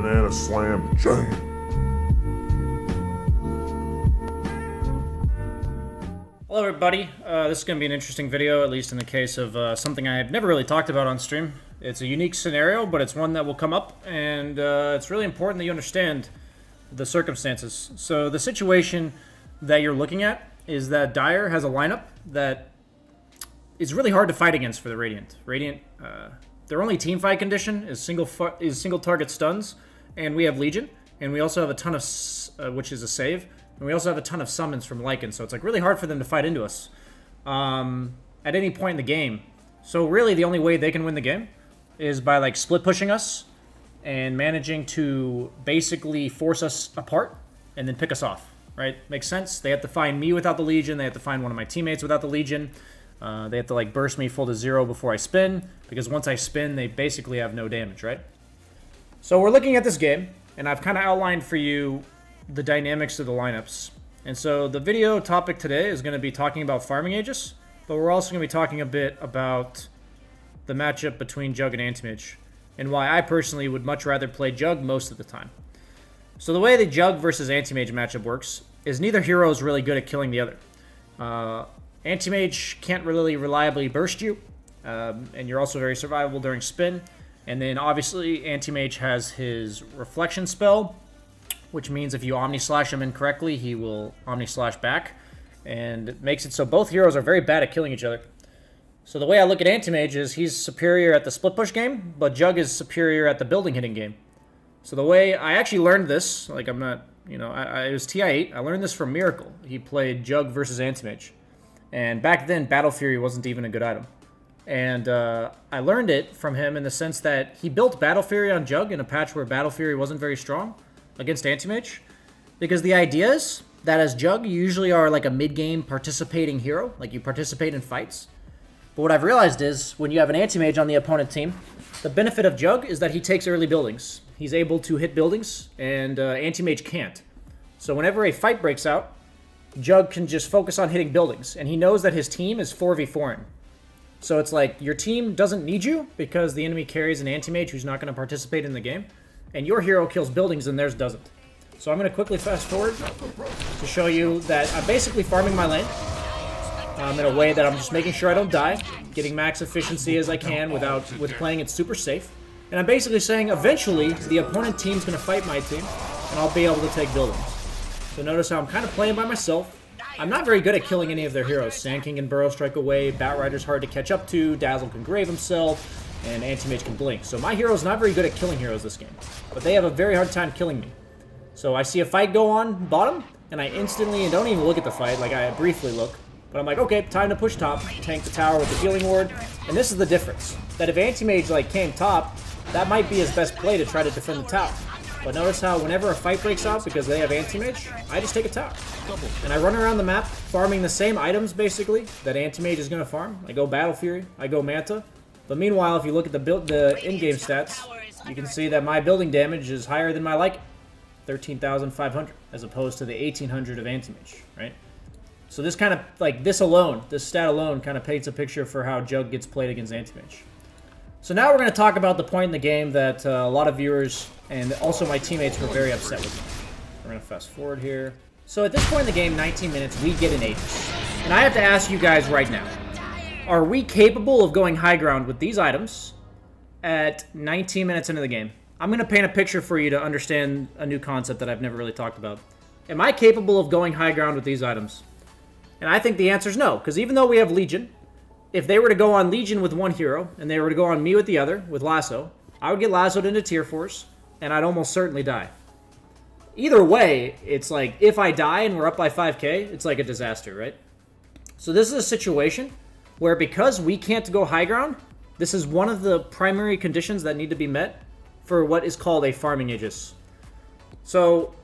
Banana slam jam. Hello everybody, this is going to be an interesting video, at least in the case of something I have never really talked about on stream. It's a unique scenario, but it's one that will come up, and it's really important that you understand the circumstances. So the situation that you're looking at is that Dire has a lineup that is really hard to fight against for the Radiant. Radiant, their only team fight condition is single target stuns, and we have Legion, and we also have a ton of, which is a save. And we also have a ton of summons from Lycan, so it's like really hard for them to fight into us at any point in the game. So really the only way they can win the game is by like split pushing us and managing to basically force us apart and then pick us off, right? Makes sense? They have to find me without the Legion, they have to find one of my teammates without the Legion, they have to like burst me full to 0 before I spin, because once I spin they basically have no damage, right? So we're looking at this game, and I've kind of outlined for you the dynamics of the lineups. And so the video topic today is going to be talking about farming Aegis, but we're also going to be talking a bit about the matchup between Jug and Anti-Mage, and why I personally would much rather play Jug most of the time. So the way the Jug versus Anti-Mage matchup works is neither hero is really good at killing the other. Anti-Mage can't really reliably burst you, and you're also very survivable during spin. And then obviously Anti-Mage has his reflection spell, which means if you Omni-Slash him incorrectly, he will Omni-Slash back, and it makes it so both heroes are very bad at killing each other. So the way I look at Anti-Mage is he's superior at the split push game, but Jug is superior at the building hitting game. So the way I actually learned this, like I'm not, you know, it was TI8, I learned this from Miracle. He played Jug versus Anti-Mage, and back then Battle Fury wasn't even a good item. And I learned it from him in the sense that he built Battle Fury on Jug in a patch where Battle Fury wasn't very strong against Anti-Mage, because the idea is that as Jug, you usually are like a mid-game participating hero, like you participate in fights. But what I've realized is, when you have an Anti-Mage on the opponent team, the benefit of Jug is that he takes early buildings. He's able to hit buildings, and Anti-Mage can't. So whenever a fight breaks out, Jug can just focus on hitting buildings, and he knows that his team is 4v4ing. So it's like, your team doesn't need you, because the enemy carries an Anti-Mage who's not going to participate in the game, and your hero kills buildings and theirs doesn't. So I'm going to quickly fast forward to show you that I'm basically farming my lane in a way that I'm just making sure I don't die, getting max efficiency as I can with playing it super safe. And I'm basically saying eventually the opponent team's going to fight my team, and I'll be able to take buildings. So notice how I'm kind of playing by myself. I'm not very good at killing any of their heroes. Sand King can Burrow Strike away, Batrider's hard to catch up to, Dazzle can Grave himself, and Anti-Mage can blink. So my hero's not very good at killing heroes this game, but they have a very hard time killing me. So I see a fight go on bottom, and I instantly, and don't even look at the fight, like I briefly look, but I'm like, okay, time to push top, tank the tower with the healing ward, and this is the difference. That if Anti-Mage like came top, that might be his best play to try to defend the tower. But notice how whenever a fight breaks out because they have Anti-Mage, I just take a tower. And I run around the map, farming the same items, basically, that Anti-Mage is going to farm. I go Battle Fury, I go Manta. But meanwhile, if you look at the in-game stats, you can see that my building damage is higher than my like 13,500, as opposed to the 1,800 of Anti-Mage, right? So this kind of, like, this stat alone kind of paints a picture for how Jug gets played against Anti-Mage. So now we're going to talk about the point in the game that a lot of viewers and also my teammates were very upset with me. We're going to fast forward here. So at this point in the game, 19 minutes, we get an Aegis. And I have to ask you guys right now, are we capable of going high ground with these items at 19 minutes into the game? I'm going to paint a picture for you to understand a new concept that I've never really talked about. Am I capable of going high ground with these items? And I think the answer is no, because even though we have Legion, if they were to go on Legion with one hero, and they were to go on me with the other, with Lasso, I would get lassoed into tier 4s, and I'd almost certainly die. Either way, it's like, if I die and we're up by 5k, it's like a disaster, right? So this is a situation where, because we can't go high ground, this is one of the primary conditions that need to be met for what is called a farming Aegis. So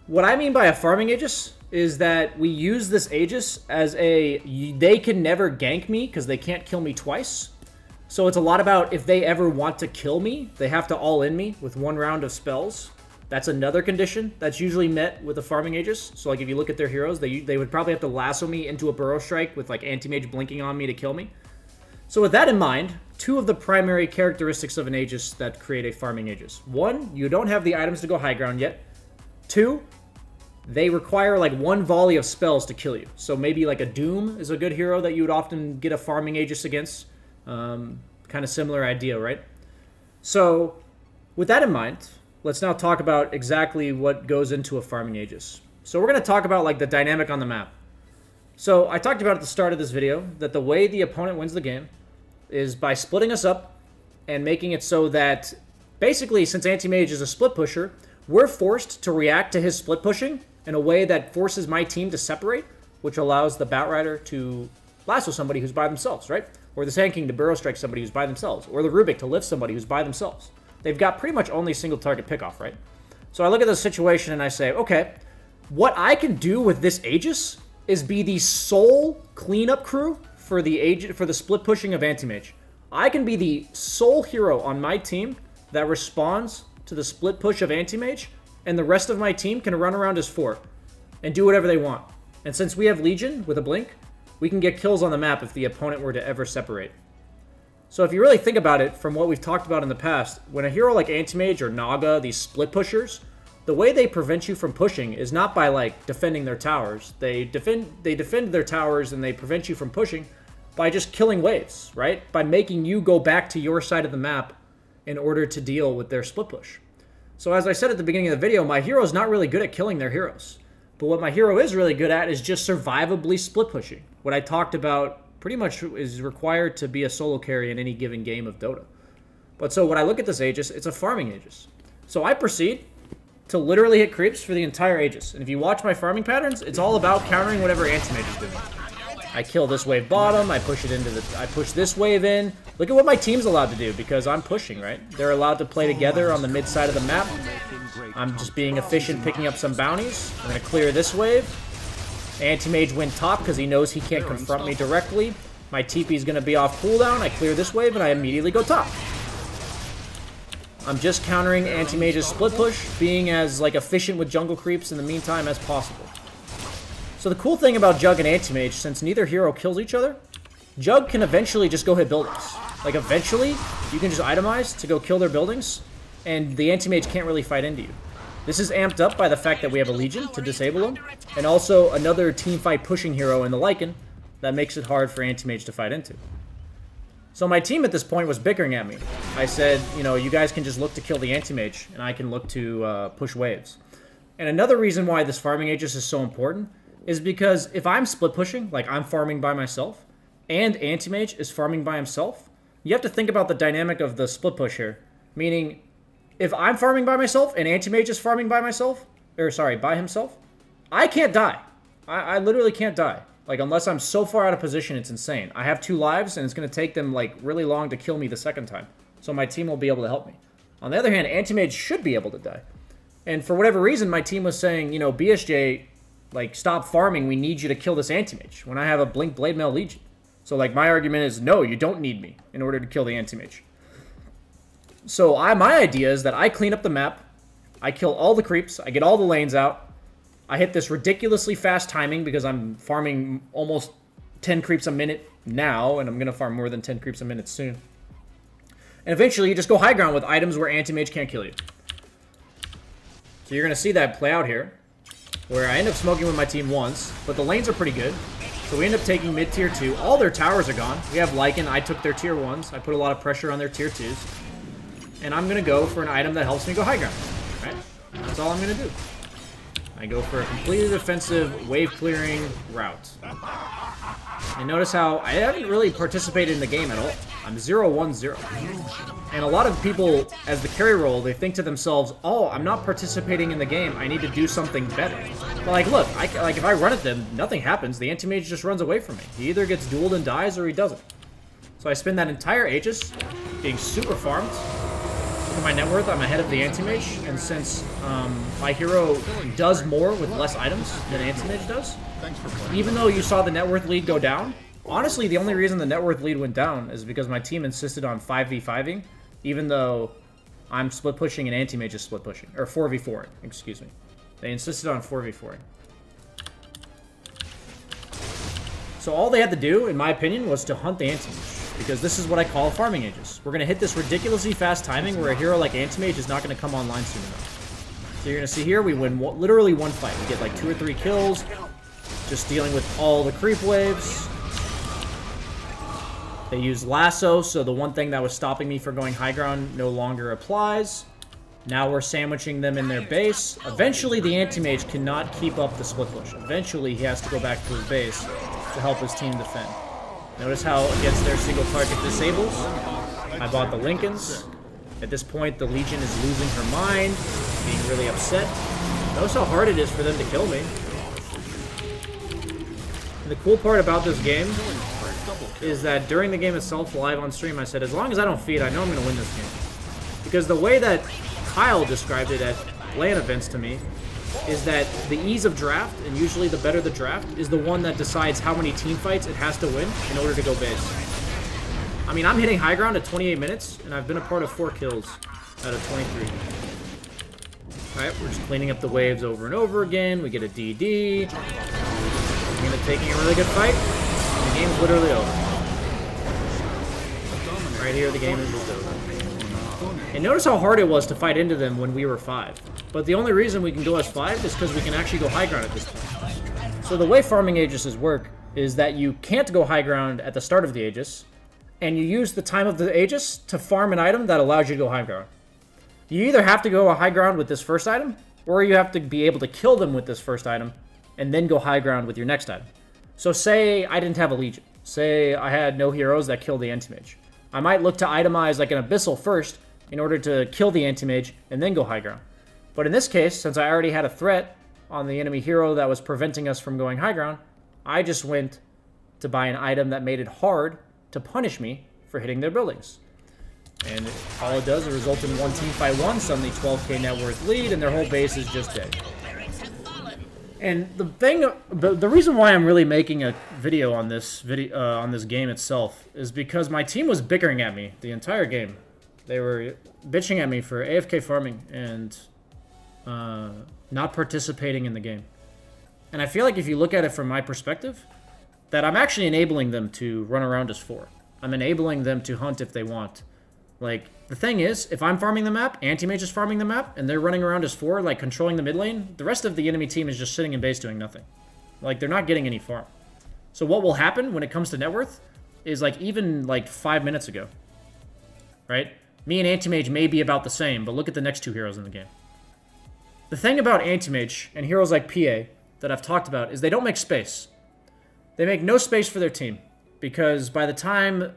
what I mean by a farming Aegis is that we use this Aegis as they can never gank me because they can't kill me twice. So it's a lot about, if they ever want to kill me, they have to all-in me with one round of spells. That's another condition that's usually met with a farming Aegis. So like if you look at their heroes, they would probably have to lasso me into a Burrow Strike with like Anti-Mage blinking on me to kill me. So with that in mind, two of the primary characteristics of an Aegis that create a farming Aegis. One, you don't have the items to go high ground yet. Two, they require like one volley of spells to kill you. So maybe like a Doom is a good hero that you would often get a farming Aegis against. Kind of similar idea, right? So with that in mind, let's now talk about exactly what goes into a farming Aegis. So we're going to talk about like the dynamic on the map. So I talked about at the start of this video that the way the opponent wins the game is by splitting us up and making it so that basically, since Anti-Mage is a split pusher, we're forced to react to his split pushing in a way that forces my team to separate, which allows the Batrider to lasso somebody who's by themselves, right? Or the Sand King to burrow strike somebody who's by themselves, or the Rubik to lift somebody who's by themselves. They've got pretty much only single target pickoff, right? So I look at the situation and I say, okay, what I can do with this Aegis is be the sole cleanup crew for the split pushing of Anti-Mage. I can be the sole hero on my team that responds to the split push of Anti-Mage, and the rest of my team can run around as fort and do whatever they want. And since we have Legion with a blink, we can get kills on the map if the opponent were to ever separate. So if you really think about it, from what we've talked about in the past, when a hero like Anti-Mage or Naga, these split pushers, the way they prevent you from pushing is not by like defending their towers. They defend their towers and they prevent you from pushing by just killing waves, right? By making you go back to your side of the map in order to deal with their split push. So as I said at the beginning of the video, my hero is not really good at killing their heroes. But what my hero is really good at is just survivably split pushing. What I talked about pretty much is required to be a solo carry in any given game of Dota. But so when I look at this Aegis, it's a farming Aegis. So I proceed to literally hit creeps for the entire Aegis. And if you watch my farming patterns, it's all about countering whatever Anti-Mage is doing. I kill this wave bottom, I push this wave in. Look at what my team's allowed to do because I'm pushing, right? They're allowed to play together on the mid side of the map. I'm just being efficient, picking up some bounties. I'm gonna clear this wave. Anti-Mage went top because he knows he can't confront me directly. My TP is gonna be off cooldown. I clear this wave and I immediately go top. I'm just countering Anti-Mage's split push, being as like efficient with jungle creeps in the meantime as possible. So the cool thing about Jug and Anti-Mage, since neither hero kills each other, Jug can eventually just go hit buildings. Like eventually, you can just itemize to go kill their buildings, and the Anti-Mage can't really fight into you. This is amped up by the fact that we have a Legion to disable him, and also another teamfight pushing hero in the Lycan that makes it hard for Anti-Mage to fight into. So my team at this point was bickering at me. I said, you know, you guys can just look to kill the Anti-Mage, and I can look to push waves. And another reason why this farming Aegis is so important is because if I'm split pushing, like I'm farming by myself, and Anti-Mage is farming by himself, you have to think about the dynamic of the split push here. Meaning, if I'm farming by myself and Anti-Mage is farming by myself, or sorry, by himself, I can't die. I literally can't die. Like, unless I'm so far out of position, it's insane. I have 2 lives, and it's going to take them, like, really long to kill me the second time. So my team will be able to help me. On the other hand, Anti-Mage should be able to die. And for whatever reason, my team was saying, you know, BSJ, like, stop farming, we need you to kill this Anti-Mage when I have a Blink Blade Mail Legion. So, like, my argument is, no, you don't need me in order to kill the Anti-Mage. So, my idea is that I clean up the map, I kill all the creeps, I get all the lanes out, I hit this ridiculously fast timing because I'm farming almost 10 creeps a minute now, and I'm going to farm more than 10 creeps a minute soon. And eventually, you just go high ground with items where Anti-Mage can't kill you. So you're going to see that play out here, where I end up smoking with my team once, but the lanes are pretty good. So we end up taking mid tier 2. All their towers are gone. We have Lycan. I took their tier 1s. I put a lot of pressure on their tier 2s. And I'm going to go for an item that helps me go high ground. Right? That's all I'm going to do. I go for a completely defensive wave clearing route. And notice how I haven't really participated in the game at all. I'm 0-1-0. And a lot of people, as the carry role, they think to themselves, oh, I'm not participating in the game, I need to do something better. But like, look, like if I run at them, nothing happens. The Anti-Mage just runs away from me. He either gets dueled and dies, or he doesn't. So I spend that entire Aegis being super farmed. Look at my net worth, I'm ahead of the Anti-Mage, and since my hero does more with less items than Anti-Mage does, even though you saw the net worth lead go down, honestly, the only reason the net worth lead went down is because my team insisted on 5v5ing, even though I'm split pushing and Anti-Mage is split pushing, or 4v4ing, excuse me. They insisted on 4v4ing. So all they had to do, in my opinion, was to hunt the Anti-Mage. because this is what I call farming Aegis. We're going to hit this ridiculously fast timing where a hero like Anti-Mage is not going to come online soon enough. So you're going to see here, we win literally one fight. We get like 2 or 3 kills, just dealing with all the creep waves. They use lasso, so the one thing that was stopping me from going high ground no longer applies. Now we're sandwiching them in their base. Eventually, the Anti-Mage cannot keep up the split push. Eventually, he has to go back to his base to help his team defend. Notice how against their single target disables. I bought the Lincolns. At this point, the Legion is losing her mind, being really upset. Notice how hard it is for them to kill me. And the cool part about this game is that during the game itself, live on stream, I said, as long as I don't feed, I know I'm going to win this game. Because the way that Kyle described it at LAN events to me is that the ease of draft, and usually the better the draft, is the one that decides how many team fights it has to win in order to go base. I mean, I'm hitting high ground at 28 minutes, and I've been a part of 4 kills out of 23. Alright, we're just cleaning up the waves over and over again. We get a DD. We're going to taking a really good fight. The game's literally over. Right here, the game is just over. And notice how hard it was to fight into them when we were 5. But the only reason we can go as 5 is because we can actually go high ground at this point. So the way farming Aegises work is that you can't go high ground at the start of the Aegis, and you use the time of the Aegis to farm an item that allows you to go high ground. You either have to go a high ground with this first item, or you have to be able to kill them with this first item, and then go high ground with your next item. So say I didn't have a Legion. Say I had no heroes that killed the Anti-Mage. I might look to itemize like an Abyssal first, in order to kill the Anti-Mage and then go high ground. But in this case, since I already had a threat on the enemy hero that was preventing us from going high ground, I just went to buy an item that made it hard to punish me for hitting their buildings. And all it does is result in one team fight 1, suddenly 12k net worth lead, and their whole base is just dead. And the reason why I'm really making a video on this game itself is because my team was bickering at me the entire game. They were bitching at me for AFK farming and not participating in the game. And I feel like if you look at it from my perspective, that I'm actually enabling them to run around as 4. I'm enabling them to hunt if they want. Like, the thing is, if I'm farming the map, Anti-Mage is farming the map, and they're running around as 4, like, controlling the mid lane, the rest of the enemy team is just sitting in base doing nothing. Like, they're not getting any farm. So what will happen when it comes to net worth is, like, even, like, 5 minutes ago, right? Me and Anti-Mage may be about the same, but look at the next 2 heroes in the game. The thing about Anti-Mage and heroes like PA that I've talked about is they don't make space. They make no space for their team, because by the time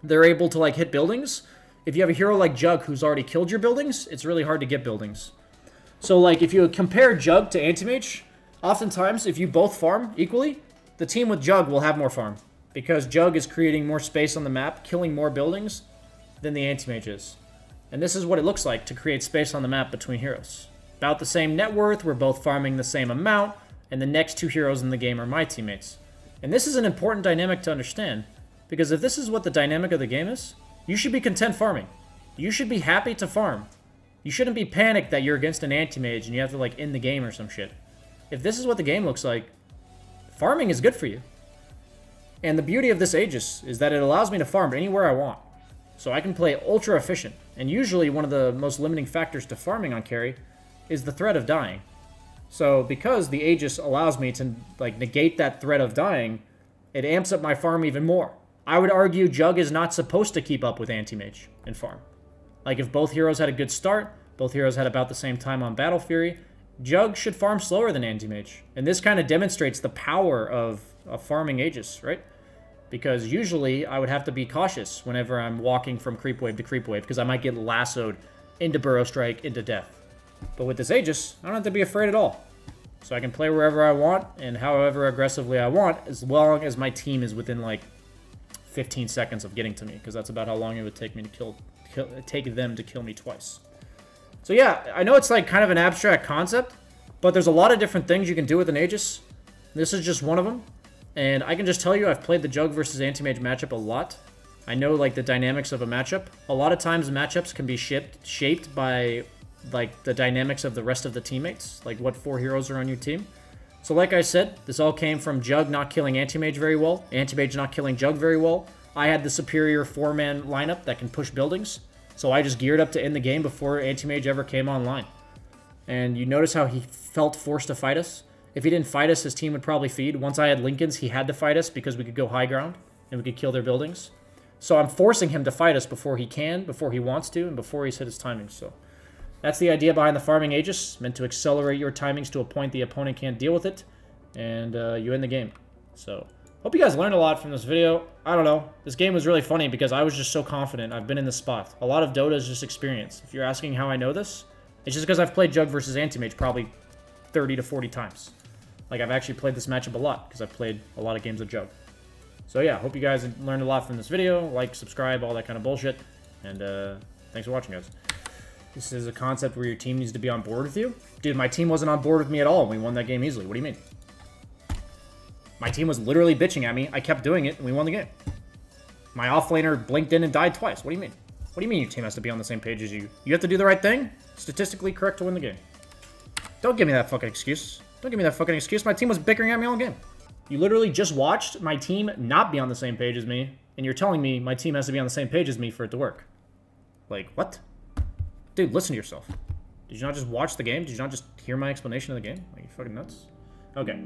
they're able to like hit buildings, if you have a hero like Jug who's already killed your buildings, it's really hard to get buildings. So like if you compare Jug to Anti-Mage, oftentimes if you both farm equally, the team with Jug will have more farm, because Jug is creating more space on the map, killing more buildings than the Anti-Mage is. And this is what it looks like to create space on the map between heroes. About the same net worth, we're both farming the same amount, and the next 2 heroes in the game are my teammates. And this is an important dynamic to understand, because if this is what the dynamic of the game is, you should be content farming. You should be happy to farm. You shouldn't be panicked that you're against an Anti-Mage and you have to like end the game or some shit. If this is what the game looks like, farming is good for you. And the beauty of this Aegis is that it allows me to farm anywhere I want. So I can play ultra efficient. And usually one of the most limiting factors to farming on carry is the threat of dying. So because the Aegis allows me to like negate that threat of dying, it amps up my farm even more. I would argue Jug is not supposed to keep up with Anti-Mage in farm. Like if both heroes had a good start, both heroes had about the same time on Battle Fury, Jug should farm slower than Anti-Mage. And this kind of demonstrates the power of farming Aegis, right? Because usually I would have to be cautious whenever I'm walking from creep wave to creep wave, because I might get lassoed into Burrow Strike, into death. But with this Aegis, I don't have to be afraid at all. So I can play wherever I want and however aggressively I want, as long as my team is within like 15 seconds of getting to me, because that's about how long it would take me to take them to kill me twice. So yeah, I know it's like kind of an abstract concept, but there's a lot of different things you can do with an Aegis. This is just one of them. And I can just tell you, I've played the Jug versus Anti-Mage matchup a lot. I know like the dynamics of a matchup. A lot of times matchups can be shaped by like the dynamics of the rest of the teammates, like what 4 heroes are on your team. So like I said, this all came from Jug not killing Anti-Mage very well, Anti-Mage not killing Jug very well, I had the superior 4-man lineup that can push buildings, so I just geared up to end the game before Anti-Mage ever came online. And you notice how he felt forced to fight us? If he didn't fight us, his team would probably feed. Once I had Lincolns, he had to fight us because we could go high ground and we could kill their buildings. So I'm forcing him to fight us before he can, before he wants to, and before he's hit his timings. So that's the idea behind the farming Aegis, meant to accelerate your timings to a point the opponent can't deal with it, and you end the game. So hope you guys learned a lot from this video. I don't know. This game was really funny because I was just so confident. I've been in this spot. A lot of Dota is just experience. If you're asking how I know this, it's just because I've played Jug versus Anti-Mage probably 30 to 40 times. Like, I've actually played this matchup a lot because I've played a lot of games of Jug. So yeah, hope you guys learned a lot from this video. Like, subscribe, all that kind of bullshit. And thanks for watching, guys. This is a concept where your team needs to be on board with you. Dude, my team wasn't on board with me at all, and we won that game easily. What do you mean? My team was literally bitching at me. I kept doing it, and we won the game. My offlaner blinked in and died twice. What do you mean? What do you mean your team has to be on the same page as you? You have to do the right thing? Statistically correct to win the game. Don't give me that fucking excuse. Don't give me that fucking excuse. My team was bickering at me all game. You literally just watched my team not be on the same page as me, and you're telling me my team has to be on the same page as me for it to work. Like, what? Dude, listen to yourself. Did you not just watch the game? Did you not just hear my explanation of the game? Are you fucking nuts? Okay.